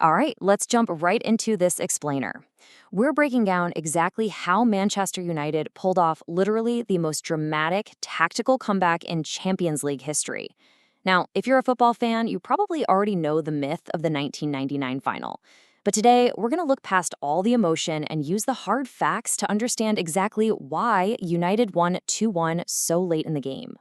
All right, let's jump right into this explainer. We're breaking down exactly how Manchester United pulled off literally the most dramatic tactical comeback in Champions League history. Now, if you're a football fan, you probably already know the myth of the 1999 final. But today, we're going to look past all the emotion and use the hard facts to understand exactly why United won 2-1 so late in the game.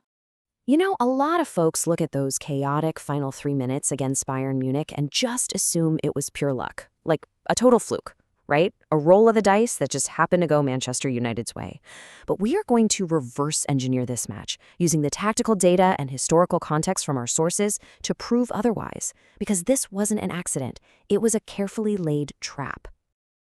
You know, a lot of folks look at those chaotic final 3 minutes against Bayern Munich and just assume it was pure luck, like a total fluke, right? A roll of the dice that just happened to go Manchester United's way. But we are going to reverse engineer this match using the tactical data and historical context from our sources to prove otherwise, because this wasn't an accident. It was a carefully laid trap.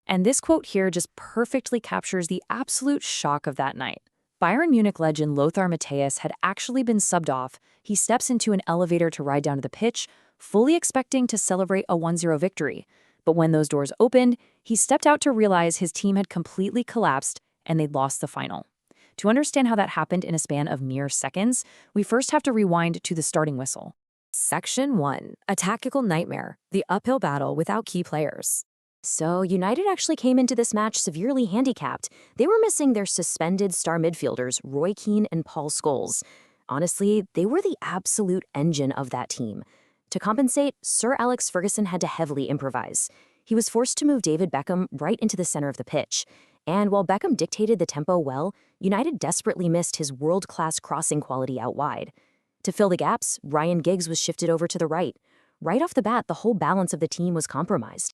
And this quote here just perfectly captures the absolute shock of that night. Bayern Munich legend Lothar Matthäus had actually been subbed off. He steps into an elevator to ride down to the pitch, fully expecting to celebrate a 1-0 victory. But when those doors opened, he stepped out to realize his team had completely collapsed and they'd lost the final. To understand how that happened in a span of mere seconds, we first have to rewind to the starting whistle. Section 1. A tactical nightmare, the uphill battle without key players. So United actually came into this match severely handicapped. They were missing their suspended star midfielders, Roy Keane and Paul Scholes. Honestly, they were the absolute engine of that team. To compensate, Sir Alex Ferguson had to heavily improvise. He was forced to move David Beckham right into the center of the pitch. And while Beckham dictated the tempo well, United desperately missed his world-class crossing quality out wide. To fill the gaps, Ryan Giggs was shifted over to the right. Right off the bat, the whole balance of the team was compromised.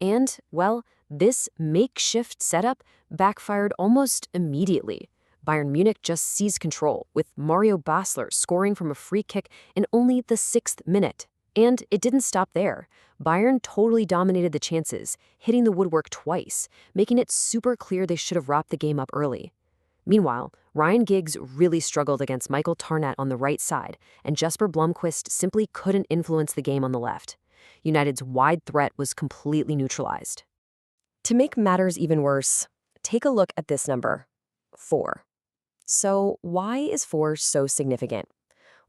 And, well, this makeshift setup backfired almost immediately. Bayern Munich just seized control, with Mario Basler scoring from a free kick in only the 6th minute. And it didn't stop there. Bayern totally dominated the chances, hitting the woodwork twice, making it super clear they should have wrapped the game up early. Meanwhile, Ryan Giggs really struggled against Michael Tarnat on the right side, and Jesper Blomqvist simply couldn't influence the game on the left. United's wide threat was completely neutralized. To make matters even worse, take a look at this number, 4. So why is 4 so significant?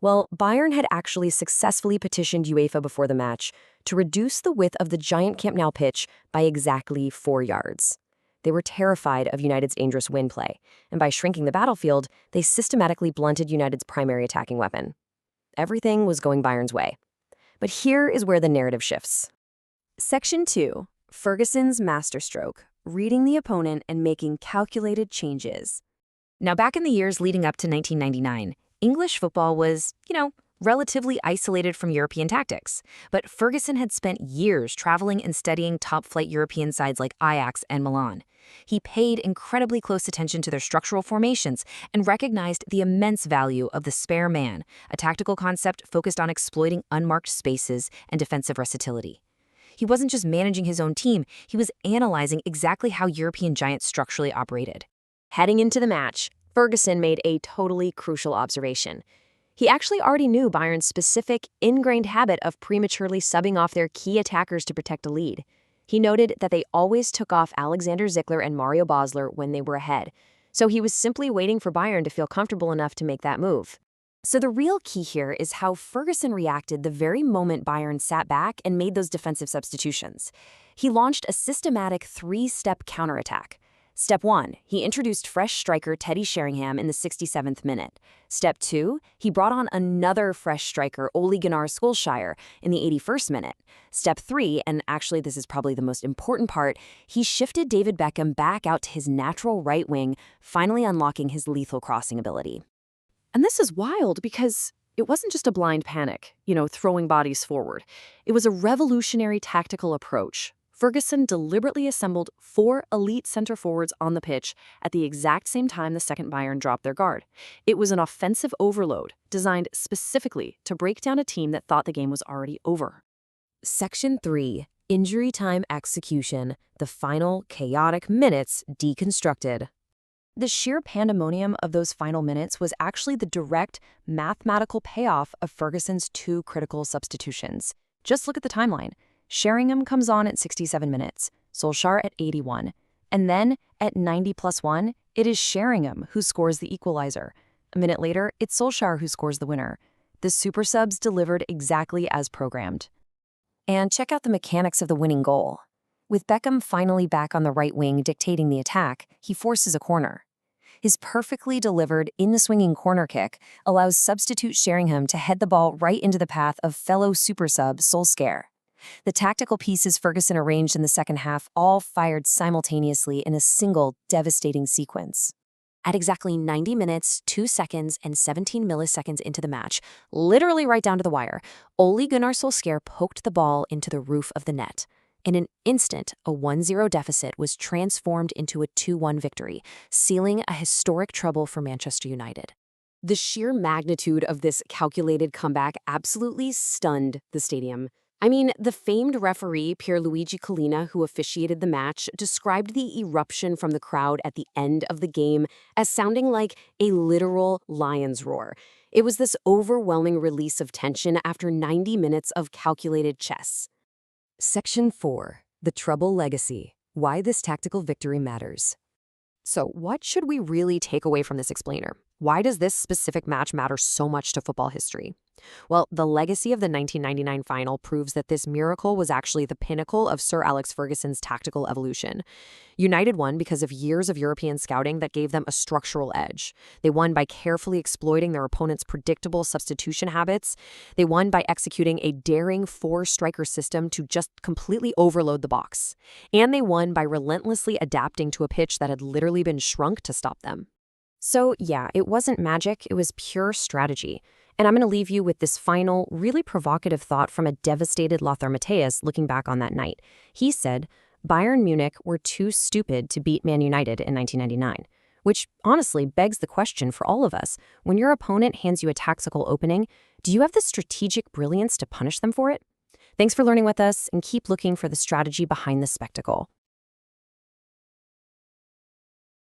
Well, Bayern had actually successfully petitioned UEFA before the match to reduce the width of the giant Camp Nou pitch by exactly 4 yards. They were terrified of United's dangerous wind play, and by shrinking the battlefield, they systematically blunted United's primary attacking weapon. Everything was going Bayern's way. But here is where the narrative shifts. Section 2. Ferguson's masterstroke, reading the opponent and making calculated changes. Now, back in the years leading up to 1999, English football was, relatively isolated from European tactics. But Ferguson had spent years traveling and studying top-flight European sides like Ajax and Milan. He paid incredibly close attention to their structural formations and recognized the immense value of the spare man, a tactical concept focused on exploiting unmarked spaces and defensive versatility. He wasn't just managing his own team, he was analyzing exactly how European giants structurally operated. Heading into the match, Ferguson made a totally crucial observation. He actually already knew Bayern's specific, ingrained habit of prematurely subbing off their key attackers to protect a lead. He noted that they always took off Alexander Zickler and Mario Basler when they were ahead, so he was simply waiting for Bayern to feel comfortable enough to make that move. So the real key here is how Ferguson reacted the very moment Bayern sat back and made those defensive substitutions. He launched a systematic 3-step counterattack. Step 1, he introduced fresh striker Teddy Sheringham in the 67th minute. Step 2, he brought on another fresh striker, Gunnar Solskjær, in the 81st minute. Step 3, and actually this is probably the most important part, he shifted David Beckham back out to his natural right wing, finally unlocking his lethal crossing ability. And this is wild because it wasn't just a blind panic, throwing bodies forward. It was a revolutionary tactical approach. Ferguson deliberately assembled 4 elite center forwards on the pitch at the exact same time the second Bayern dropped their guard. It was an offensive overload designed specifically to break down a team that thought the game was already over. Section 3. Injury time execution. The final chaotic minutes deconstructed. The sheer pandemonium of those final minutes was actually the direct mathematical payoff of Ferguson's 2 critical substitutions. Just look at the timeline. Sheringham comes on at 67 minutes, Solskjær at 81, and then at 90+1, it is Sheringham who scores the equalizer. A minute later, it's Solskjær who scores the winner. The super subs delivered exactly as programmed. And check out the mechanics of the winning goal. With Beckham finally back on the right wing dictating the attack, he forces a corner. His perfectly delivered in-the-swinging corner kick allows substitute Sheringham to head the ball right into the path of fellow super sub Solskjær. The tactical pieces Ferguson arranged in the second half all fired simultaneously in a single devastating sequence. At exactly 90 minutes, 2 seconds, and 17 milliseconds into the match, literally right down to the wire, Gunnar Solskjær poked the ball into the roof of the net. In an instant, a 1-0 deficit was transformed into a 2-1 victory, sealing a historic treble for Manchester United. The sheer magnitude of this calculated comeback absolutely stunned the stadium. I mean, the famed referee Pierluigi Collina, who officiated the match, described the eruption from the crowd at the end of the game as sounding like a literal lion's roar. It was this overwhelming release of tension after 90 minutes of calculated chess. Section 4. The Treble Legacy. Why this tactical victory matters. So, what should we really take away from this explainer? Why does this specific match matter so much to football history? Well, the legacy of the 1999 final proves that this miracle was actually the pinnacle of Sir Alex Ferguson's tactical evolution. United won because of years of European scouting that gave them a structural edge. They won by carefully exploiting their opponent's predictable substitution habits. They won by executing a daring four-striker system to just completely overload the box. And they won by relentlessly adapting to a pitch that had literally been shrunk to stop them. So yeah, it wasn't magic, it was pure strategy. And I'm going to leave you with this final, really provocative thought from a devastated Lothar Matthäus looking back on that night. He said, Bayern Munich were too stupid to beat Man United in 1999. Which honestly begs the question for all of us. When your opponent hands you a tactical opening, do you have the strategic brilliance to punish them for it? Thanks for learning with us, and keep looking for the strategy behind the spectacle.